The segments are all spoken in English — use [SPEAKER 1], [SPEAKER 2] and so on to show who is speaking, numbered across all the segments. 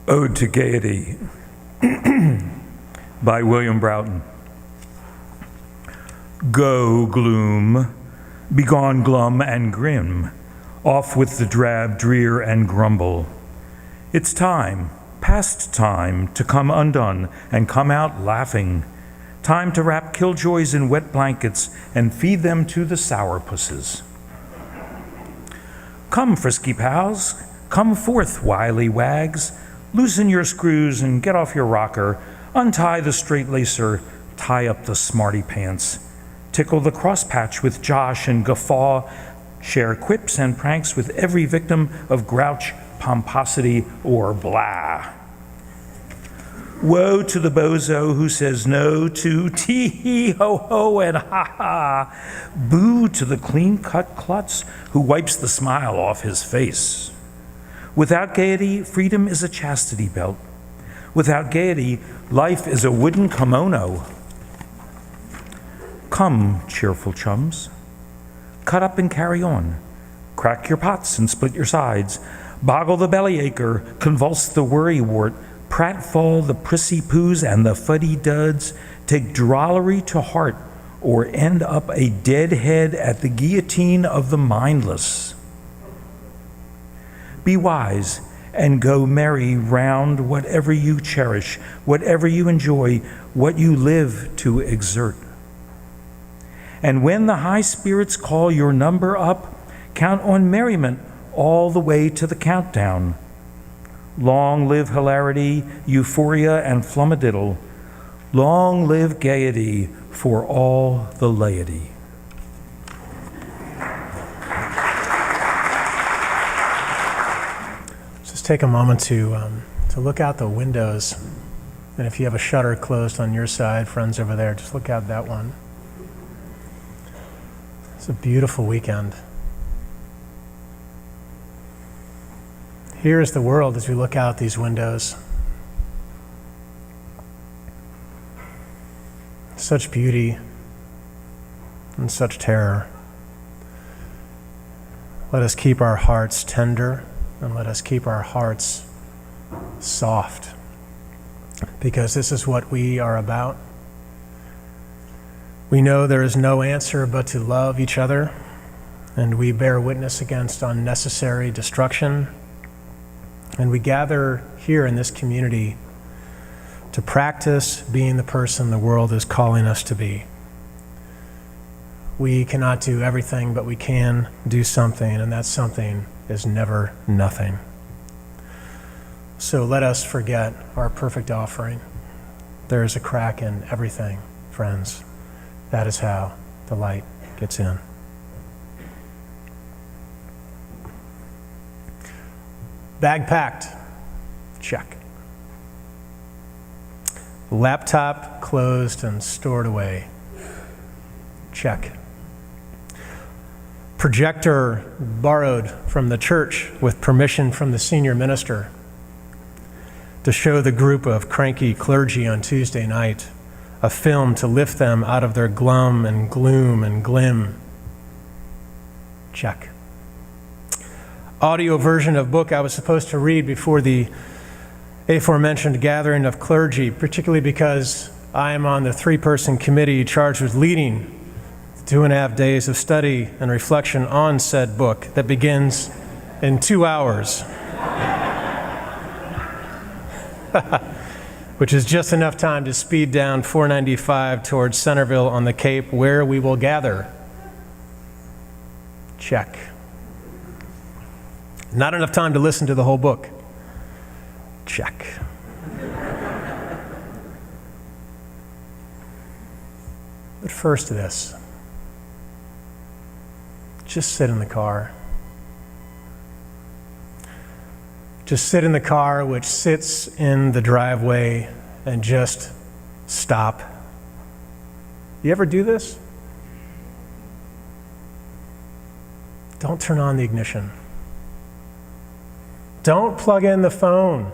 [SPEAKER 1] Ode to Gaiety by William Broughton. Go, gloom, begone glum and grim, off with the drab, drear, and grumble. It's time, past time, to come undone and come out laughing. Time to wrap killjoys in wet blankets and feed them to the sourpusses. Come, frisky pals, come forth, wily wags. Loosen your screws and get off your rocker. Untie the straight-lacer, tie up the smarty pants. Tickle the crosspatch with Josh and guffaw. Share quips and pranks with every victim of grouch, pomposity, or blah. Woe to the bozo who says no to tee-hee-ho-ho and ha-ha. Boo to the clean-cut klutz who wipes the smile off his face. Without gaiety, freedom is a chastity belt. Without gaiety, life is a wooden kimono. Come, cheerful chums. Cut up and carry on. Crack your pots and split your sides. Boggle the bellyacre, convulse the worrywart, pratfall the prissy poos and the fuddy-duds, take drollery to heart, or end up a dead head at the guillotine of the mindless. Be wise and go merry round whatever you cherish, whatever you enjoy, what you live to exert. And when the high spirits call your number up, count on merriment all the way to the countdown. Long live hilarity, euphoria, and flummadiddle. Long live gaiety for all the laity.
[SPEAKER 2] Just take a moment to look out the windows. And if you have a shutter closed on your side, friends over there, just look out that one. It's a beautiful weekend. Here is the world as we look out these windows. Such beauty and such terror. Let us keep our hearts tender and let us keep our hearts soft, because this is what we are about. We know there is no answer but to love each other, and we bear witness against unnecessary destruction. And we gather here in this community to practice being the person the world is calling us to be. We cannot do everything, but we can do something, and that something is never nothing. So let us forget our perfect offering. There is a crack in everything, friends. That is how the light gets in. Bag packed, check. Laptop closed and stored away, check. Projector borrowed from the church with permission from the senior minister to show the group of cranky clergy on Tuesday night a film to lift them out of their glum and gloom and glim, check. Audio version of book I was supposed to read before the aforementioned gathering of clergy, particularly because I am on the 3-person committee charged with leading 2.5 days of study and reflection on said book that begins in 2 hours, which is just enough time to speed down 495 towards Centerville on the Cape, where we will gather. Check. Not enough time to listen to the whole book. Check. But first this. Just sit in the car. Just sit in the car, which sits in the driveway, and just stop. You ever do this? Don't turn on the ignition. Don't plug in the phone.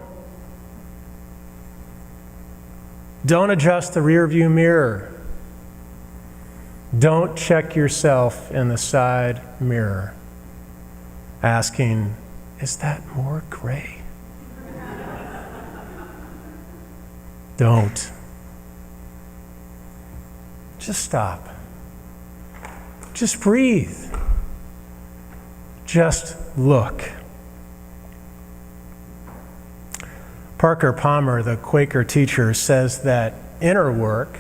[SPEAKER 2] Don't adjust the rear view mirror. Don't check yourself in the side mirror, asking, is that more gray? Don't. Just stop. Just breathe. Just look. Parker Palmer, the Quaker teacher, says that inner work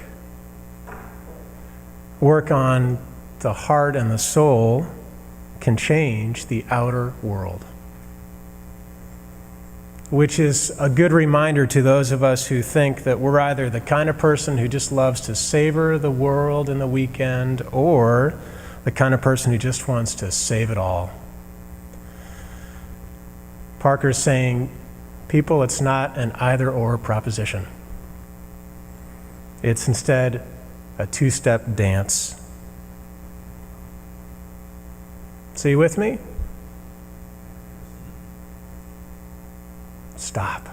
[SPEAKER 2] on the heart and the soul, can change the outer world. Which is a good reminder to those of us who think that we're either the kind of person who just loves to savor the world in the weekend, or the kind of person who just wants to save it all. Parker's saying, people, it's not an either-or proposition. It's instead a two-step dance. So you with me? Stop.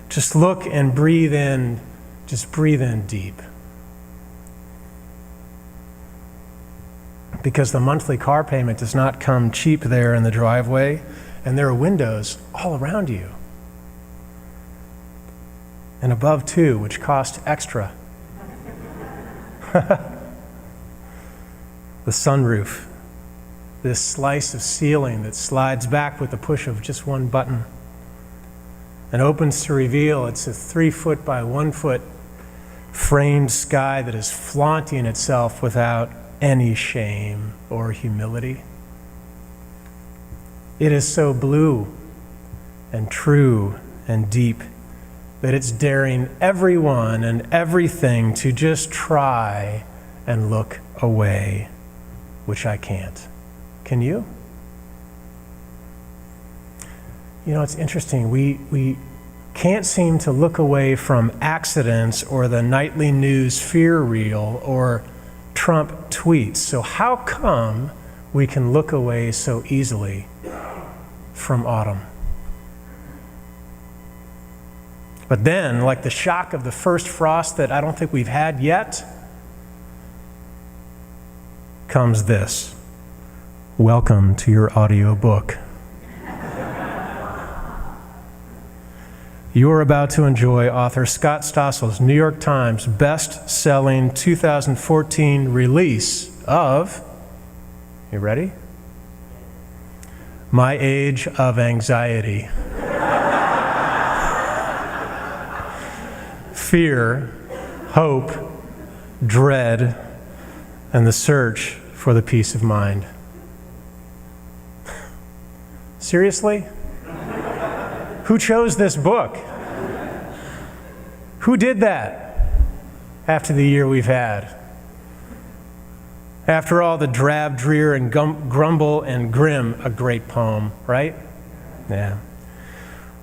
[SPEAKER 2] Just look and breathe in. Just breathe in deep. Because the monthly car payment does not come cheap there in the driveway, and there are windows all around you. And above too, which cost extra. The sunroof, this slice of ceiling that slides back with the push of just one button and opens to reveal it's a 3-foot by 1-foot framed sky that is flaunting itself without any shame or humility. It is so blue and true and deep that it's daring everyone and everything to just try and look away, which I can't. Can you? You know, it's interesting. We can't seem to look away from accidents or the nightly news fear reel or Trump tweets. So how come we can look away so easily from autumn? But then, like the shock of the first frost that I don't think we've had yet, comes this. Welcome to your audiobook. You are about to enjoy author Scott Stossel's New York Times best-selling 2014 release of, you ready? My Age of Anxiety. Fear, hope, dread, and the search for the peace of mind. Seriously? Who chose this book? Who did that after the year we've had? After all the drab, drear, and grumble and grim, a great poem, right? Yeah.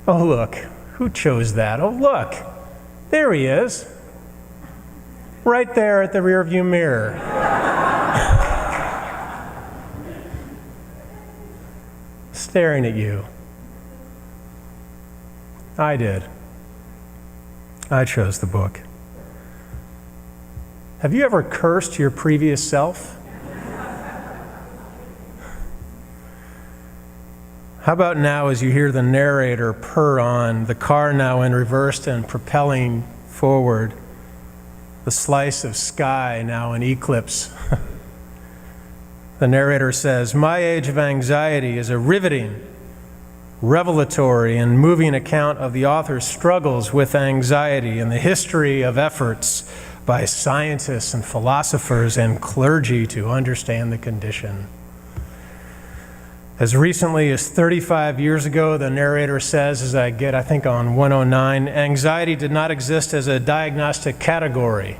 [SPEAKER 2] Oh, look. Who chose that? Oh, look. There he is. Right there at the rearview mirror. Staring at you. I did. I chose the book. Have you ever cursed your previous self? How about now as you hear the narrator purr on, the car now in reverse and propelling forward, the slice of sky now in eclipse. The narrator says, "My Age of Anxiety is a riveting, revelatory, and moving account of the author's struggles with anxiety and the history of efforts by scientists and philosophers and clergy to understand the condition." As recently as 35 years ago, the narrator says, as I get, I think, on 109, anxiety did not exist as a diagnostic category,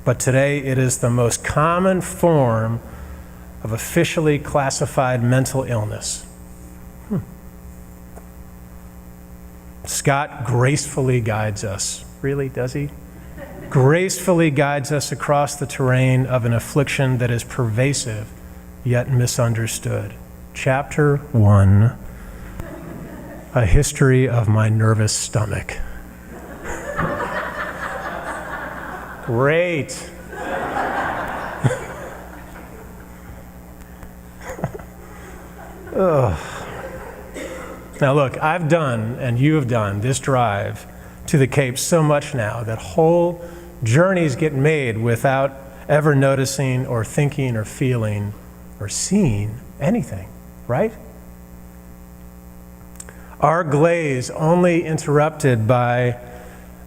[SPEAKER 2] but today it is the most common form of officially classified mental illness. Scott gracefully guides us. Really, does he? Gracefully guides us across the terrain of an affliction that is pervasive yet misunderstood. Chapter 1, A History of My Nervous Stomach. Great. Now look, I've done, and you have done, this drive to the Cape so much now that whole journeys get made without ever noticing or thinking or feeling or seeing anything, right? Our glaze only interrupted by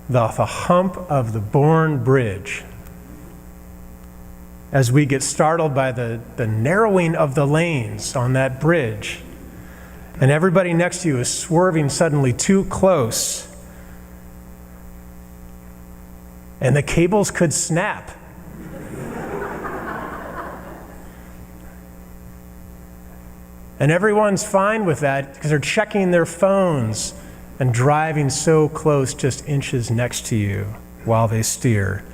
[SPEAKER 2] the hump of the Bourne Bridge as we get startled by the narrowing of the lanes on that bridge, and everybody next to you is swerving suddenly too close, and the cables could snap. And everyone's fine with that because they're checking their phones and driving so close, just inches next to you while they steer.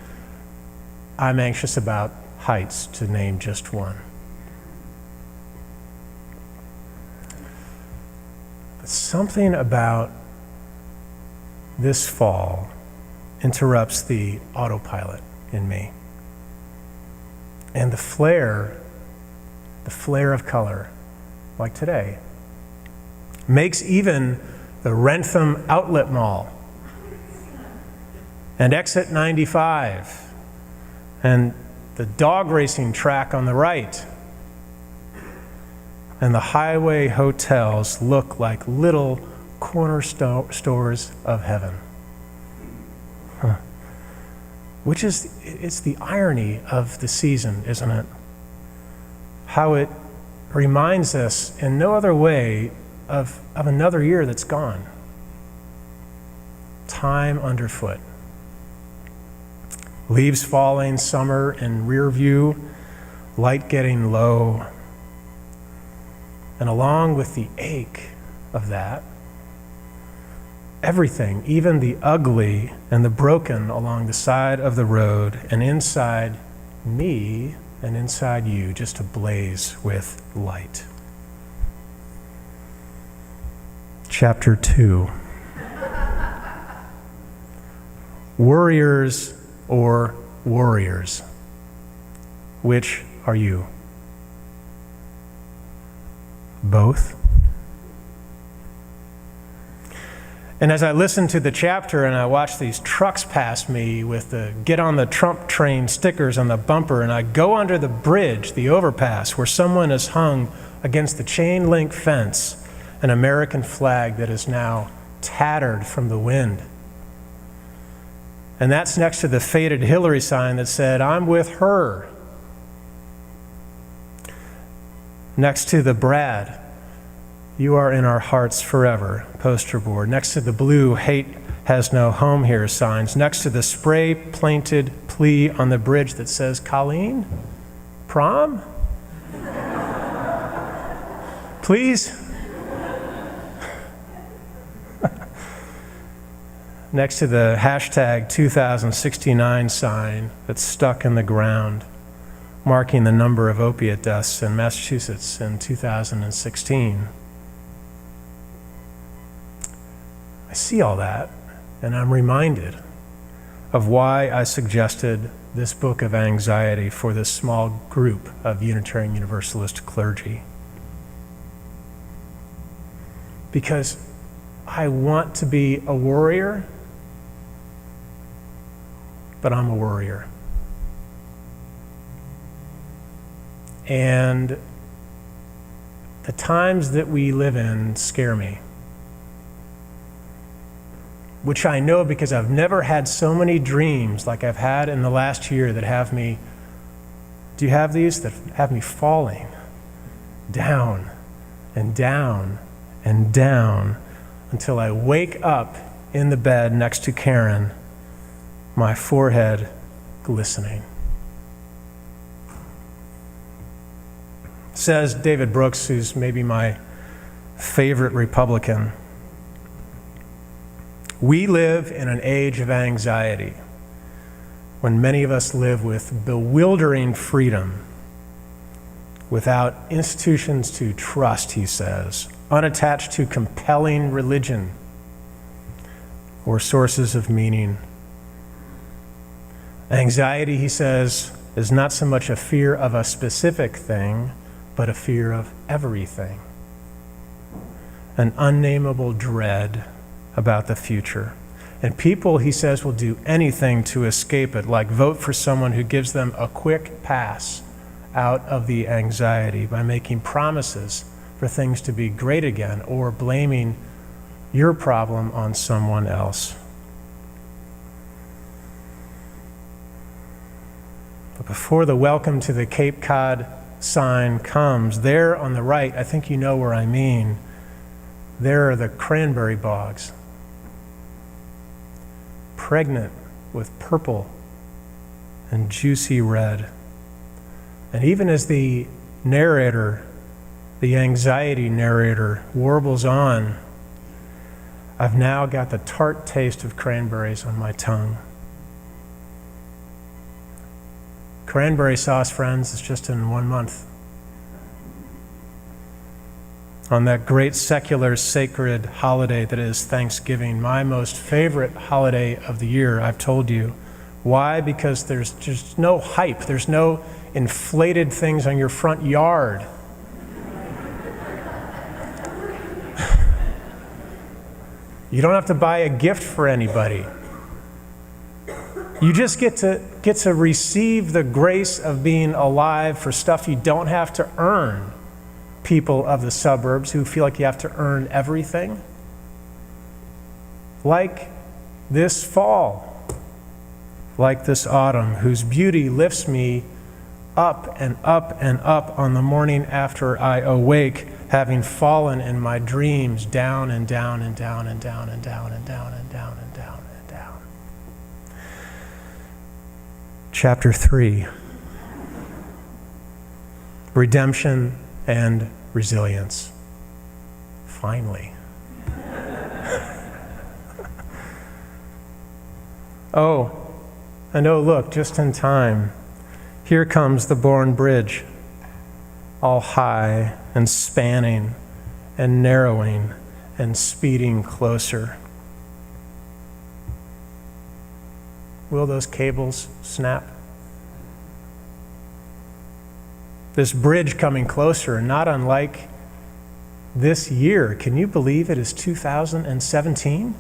[SPEAKER 2] I'm anxious about heights, to name just one. But something about this fall interrupts the autopilot in me. And the flare of color, like today, makes even the Wrentham Outlet Mall and Exit 95 and the dog racing track on the right and the highway hotels look like little corner stores of heaven. Which is, it's the irony of the season, isn't it? How it reminds us in no other way of another year that's gone. Time underfoot. Leaves falling, summer in rear view, light getting low. And along with the ache of that, everything, even the ugly and the broken along the side of the road and inside me and inside you, just ablaze with light. Chapter 2. Worriers or warriors? Which are you? Both? And as I listen to the chapter and I watch these trucks pass me with the "Get on the Trump train" stickers on the bumper, and I go under the bridge, the overpass, where someone has hung against the chain link fence an American flag that is now tattered from the wind. And that's next to the faded Hillary sign that said, "I'm with her." Next to the Brad, "You are in our hearts forever" poster board. Next to the blue "Hate has no home here" signs. Next to the spray-painted plea on the bridge that says, "Colleen, prom? Please?" Next to the hashtag 2069 sign that's stuck in the ground, marking the number of opiate deaths in Massachusetts in 2016. I see all that, and I'm reminded of why I suggested this book of anxiety for this small group of Unitarian Universalist clergy. Because I want to be a warrior, but I'm a worrier. And the times that we live in scare me, which I know because I've never had so many dreams like I've had in the last year that have me, do you have these? That have me falling down and down and down until I wake up in the bed next to Karen, my forehead glistening. Says David Brooks, who's maybe my favorite Republican, "We live in an age of anxiety when many of us live with bewildering freedom, without institutions to trust," he says, "unattached to compelling religion or sources of meaning. Anxiety," he says, "is not so much a fear of a specific thing, but a fear of everything. An unnameable dread about the future. And people, he says, will do anything to escape it, like vote for someone who gives them a quick pass out of the anxiety by making promises for things to be great again, or blaming your problem on someone else. But before the welcome to the Cape Cod sign comes, there on the right, I think you know where I mean, there are the cranberry bogs, pregnant with purple and juicy red. And even as the narrator, the anxiety narrator, warbles on, I've now got the tart taste of cranberries on my tongue. Cranberry sauce, friends, is just in 1 month. On that great secular sacred holiday that is Thanksgiving, my most favorite holiday of the year, I've told you. Why? Because there's just no hype. There's no inflated things on your front yard. You don't have to buy a gift for anybody. You just get to receive the grace of being alive for stuff you don't have to earn. People of the suburbs who feel like you have to earn everything. Like this fall, like this autumn, whose beauty lifts me up and up and up on the morning after I awake, having fallen in my dreams down and down and down and down and down and down and down and down and down. Chapter 3. Redemption and resilience. Finally. And look, just in time, here comes the Bourne Bridge, all high and spanning and narrowing and speeding closer. Will those cables snap? This bridge coming closer, not unlike this year. Can you believe it is 2017?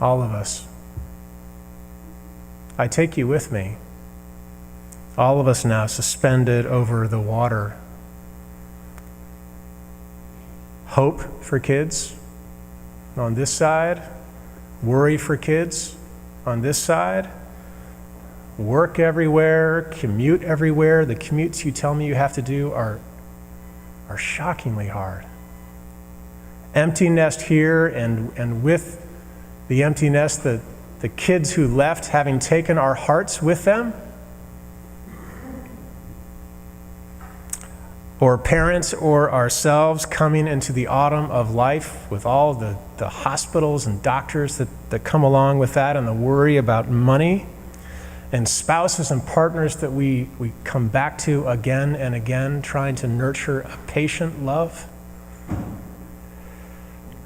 [SPEAKER 2] All of us. I take you with me. All of us now suspended over the water. Hope for kids on this side, worry for kids on this side, work everywhere, commute everywhere. The commutes you tell me you have to do are shockingly hard. Empty nest here, and with the empty nest, the kids who left having taken our hearts with them. Or parents or ourselves coming into the autumn of life with all the hospitals and doctors that come along with that, and the worry about money, and spouses and partners that we come back to again and again, trying to nurture a patient love.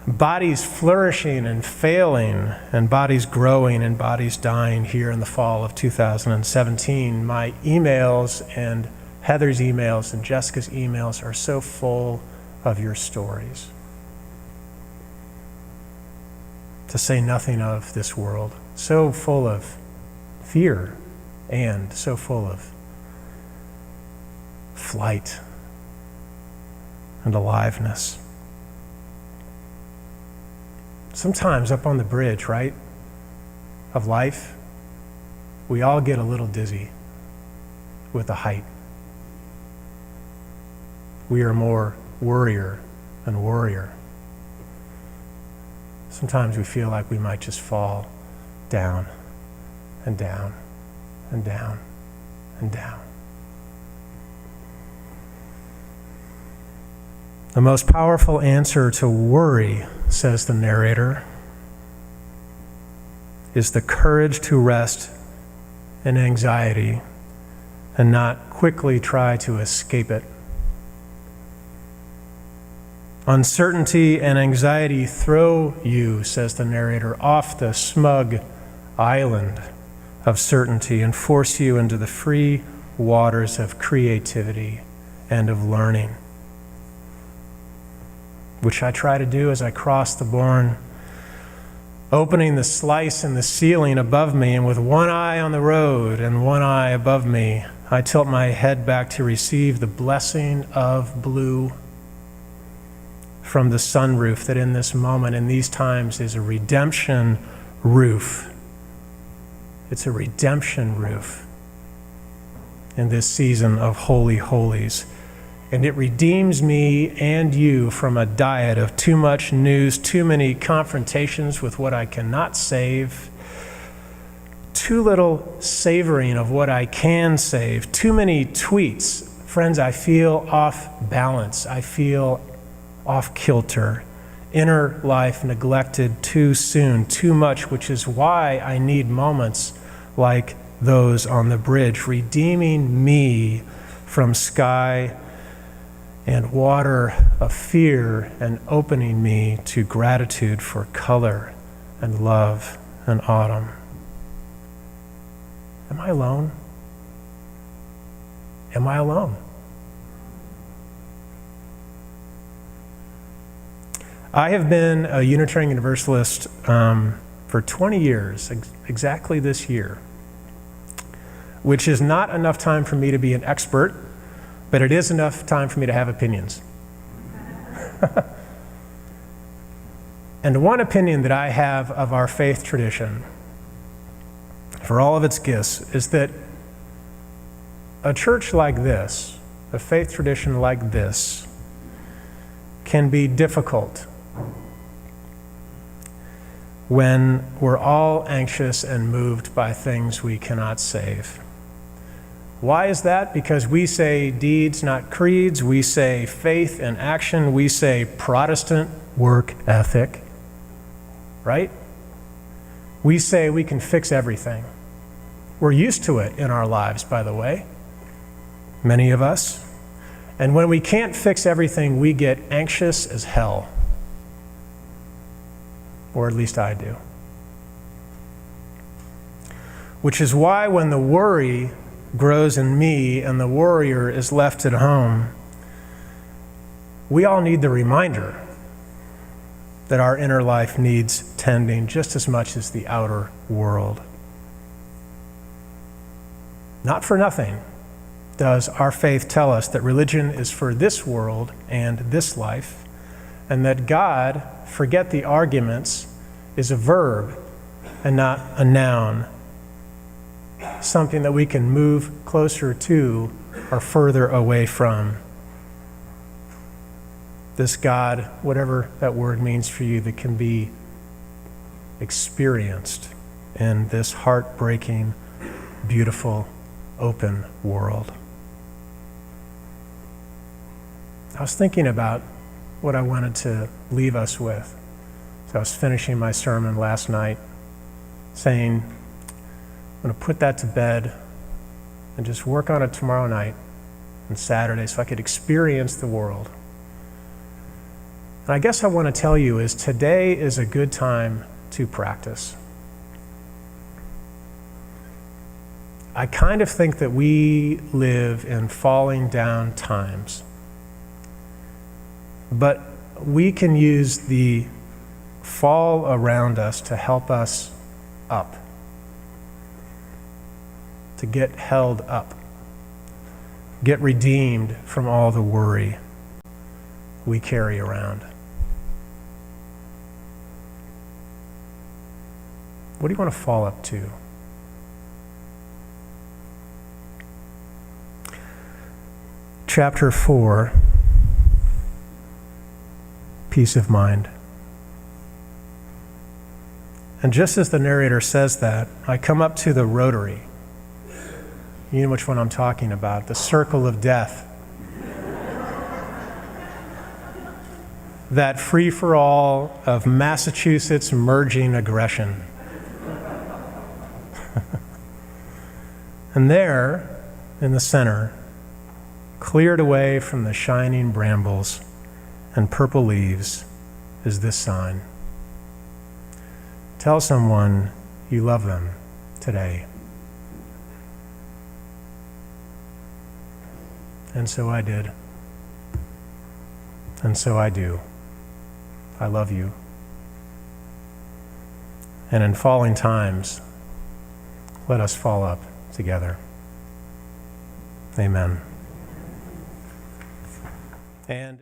[SPEAKER 2] Bodies flourishing and failing, and bodies growing and bodies dying here in the fall of 2017. My emails and Heather's emails and Jessica's emails are so full of your stories. To say nothing of this world, so full of fear and so full of flight and aliveness. Sometimes up on the bridge, right, of life, we all get a little dizzy with the height. We are more worrier than worrier. Sometimes we feel like we might just fall down and down and down and down. The most powerful answer to worry, says the narrator, is the courage to rest in anxiety and not quickly try to escape it. Uncertainty and anxiety throw you, says the narrator, off the smug island of certainty and force you into the free waters of creativity and of learning. which I try to do as I cross the bourne, opening the slice in the ceiling above me, and with one eye on the road and one eye above me, I tilt my head back to receive the blessing of blue from the sunroof that in this moment, in these times, is a redemption roof. It's a redemption roof in this season of holy holies. And it redeems me and you from a diet of too much news, too many confrontations with what I cannot save, too little savoring of what I can save, too many tweets. Friends, I feel off balance. I feel off kilter. Inner life neglected too soon, too much, which is why I need moments like those on the bridge, redeeming me from sky and water of fear and opening me to gratitude for color and love and autumn. Am I alone? Am I alone? I have been a Unitarian Universalist for 20 years, exactly this year, which is not enough time for me to be an expert, but it is enough time for me to have opinions. And one opinion that I have of our faith tradition, for all of its gifts, is that a church like this, a faith tradition like this, can be difficult when we're all anxious and moved by things we cannot save. Why is that? Because we say deeds, not creeds. We say faith and action. We say Protestant work ethic, right? We say we can fix everything. We're used to it in our lives, by the way, many of us. And when we can't fix everything, we get anxious as hell. Or at least I do. Which is why when the worry grows in me and the worrier is left at home, we all need the reminder that our inner life needs tending just as much as the outer world. Not for nothing does our faith tell us that religion is for this world and this life, and that God, forget the arguments, is a verb and not a noun. Something that we can move closer to or further away from. This God, whatever that word means for you, that can be experienced in this heartbreaking, beautiful, open world. I was thinking about what I wanted to leave us with. So I was finishing my sermon last night saying, I'm going to put that to bed and just work on it tomorrow night and Saturday so I could experience the world. And I guess I want to tell you is today is a good time to practice. I kind of think that we live in falling down times, but we can use the fall around us to help us up, to get held up, get redeemed from all the worry we carry around. What do you want to fall up to? Chapter 4, peace of mind. And just as the narrator says that, I come up to the rotary. You know which one I'm talking about, the circle of death. That free-for-all of Massachusetts merging aggression. And there, in the center, cleared away from the shining brambles and purple leaves, is this sign. Tell someone you love them today. And so I did. And so I do. I love you. And in falling times, let us fall up together. Amen. And